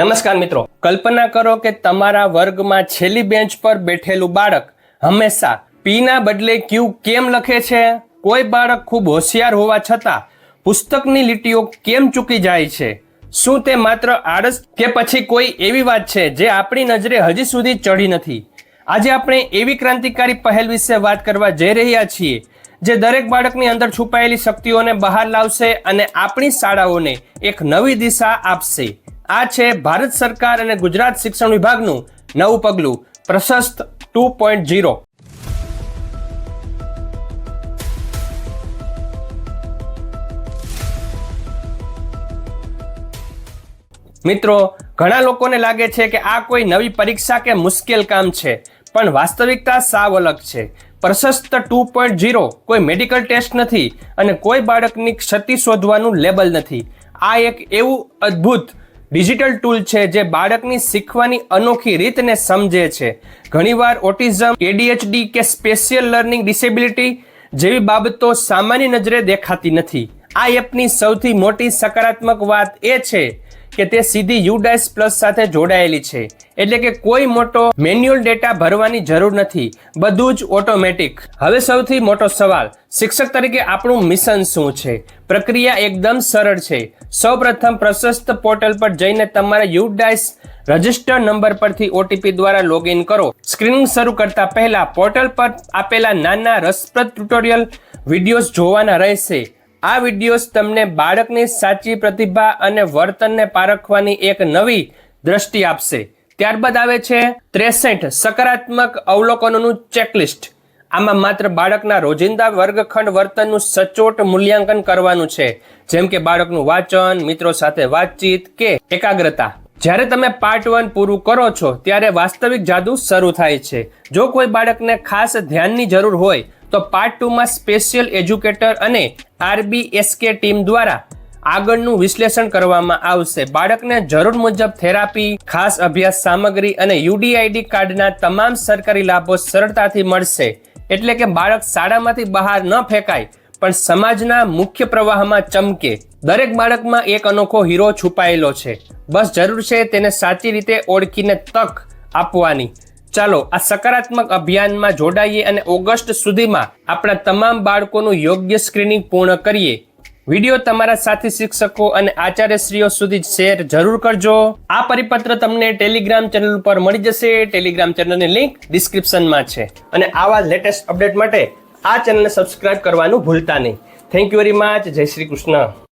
નમસ્કાર મિત્રો, કલ્પના કરો કે તમારા વર્ગમાં છેલ્લી બેન્ચ પર બેઠેલું બાળક હંમેશા પી ના બદલે ક્યુ કેમ લખે છે. કોઈ બાળક ખૂબ હોશિયાર હોવા છતાં પુસ્તકની લીટીઓ કેમ ચૂકી જાય છે. શું તે માત્ર આળસ કે પછી કોઈ એવી વાત છે જે આપણી નજરે હજી સુધી ચઢી નથી? આજે આપણે એવી ક્રાંતિકારી પહેલ વિશે વાત કરવા જઈ રહ્યા છીએ જે દરેક બાળકની અંદર છુપાયેલી શક્તિઓને બહાર લાવશે અને આપણી શાળાઓને એક નવી દિશા આપશે. આ છે ભારત સરકાર અને ગુજરાત શિક્ષણ વિભાગનું નવું પગલું, પ્રશસ્ત 2.0. મિત્રો, ઘણા લોકોને લાગે છે કે આ કોઈ નવી પરીક્ષા કે મુશ્કેલ કામ છે, પણ વાસ્તવિકતા સાવ અલગ છે. પ્રશસ્ત 2.0 કોઈ મેડિકલ ટેસ્ટ નથી અને કોઈ બાળકની ક્ષતિ શોધવાનું લેબલ નથી. આ એક એવું અદ્ભુત ડિજિટલ ટૂલ છે જે બાળકની શીખવાની અનોખી રીતને સમજે છે. ઘણીવાર ઓટિઝમ, ADHD કે સ્પેશિયલ લર્નિંગ ડિસેબિલિટી જેવી બાબતો સામાન્ય નજરે દેખાતી નથી. આ એપની સૌથી મોટી સકારાત્મક વાત એ છે કે તે સીધી UDICE Plus સાથે જોડાયેલી છે, એટલે કે કોઈ મોટો મેન્યુઅલ ડેટા ભરવાની જરૂર નથી, બધું જ ઓટોમેટિક. હવે સૌથી મોટો સવાલ, શિક્ષક તરીકે આપણું મિશન શું છે? પ્રક્રિયા એકદમ સરળ છે. સૌપ્રથમ પ્રશસ્ત પોર્ટલ પર જઈને તમારા UDICE રજિસ્ટર નંબર પરથી OTP દ્વારા લોગિન કરો. સ્ક્રીનિંગ શરૂ કરતા પહેલા પોર્ટલ પર આપેલા નાના રસપ્રદ ટ્યુટોરિયલ વિડીયોઝ જોવાના રહેશે. આ વિડીયોઝ તમને બાળકની સાચી પ્રતિભા અને વર્તનને પારખવાની એક નવી દ્રષ્ટિ આપશે. ત્યારબાદ આવે છે 63 સકારાત્મક અવલોકનોનું ચેકલિસ્ટ. આમાં માત્ર બાળકના રોજિંદા વર્ગખંડ વર્તનનું સચોટ મૂલ્યાંકન કરવાનું છે, જેમ કે બાળકનું વાંચન, મિત્રો સાથે વાતચીત કે એકાગ્રતા. જ્યારે તમે પાર્ટ 1 પૂરું કરો છો ત્યારે વાસ્તવિક જાદુ શરૂ થાય છે. જો કોઈ બાળકને ખાસ ધ્યાનની જરૂર હોય તો પાર્ટ 2 માં સ્પેશિયલ એજ્યુકેટર અને RBSK ટીમ દ્વારા આગળનું વિશ્લેષણ કરવામાં આવશે. બાળકને જરૂર મુજબ થેરાપી, ખાસ અભ્યાસ સામગ્રી અને UDID કાર્ડના તમામ સરકારી લાભો સરળતાથી મળશે. એટલે કે બાળક શાળામાંથી બહાર ન ફેંકાય પણ સમાજના મુખ્ય પ્રવાહમાં ચમકે. દરેક બાળકમાં એક અનોખો હીરો છુપાયેલો છે, બસ જરૂર છે તેને સાચી રીતે ઓળખીને તક આપવાની. ચાલો આ સકારાત્મક અભિયાનમાં જોડાઈએ અને ઓગસ્ટ સુધીમાં આપણા તમામ બાળકોનું યોગ્ય સ્ક્રીનિંગ પૂર્ણ કરીએ. વિડીયો તમારા સાથી શિક્ષકો અને આચાર્યશ્રીઓ સુધી શેર જરૂર કરજો. આ પરિપત્ર તમને ટેલિગ્રામ ચેનલ પર મળી જશે. ટેલિગ્રામ ચેનલની લિંક ડિસ્ક્રિપ્શનમાં છે. અને આવા લેટેસ્ટ અપડેટ માટે આ ચેનલને સબસ્ક્રાઇબ કરવાનું ભૂલતા નહીં. Thank you very much. જય શ્રી કૃષ્ણ.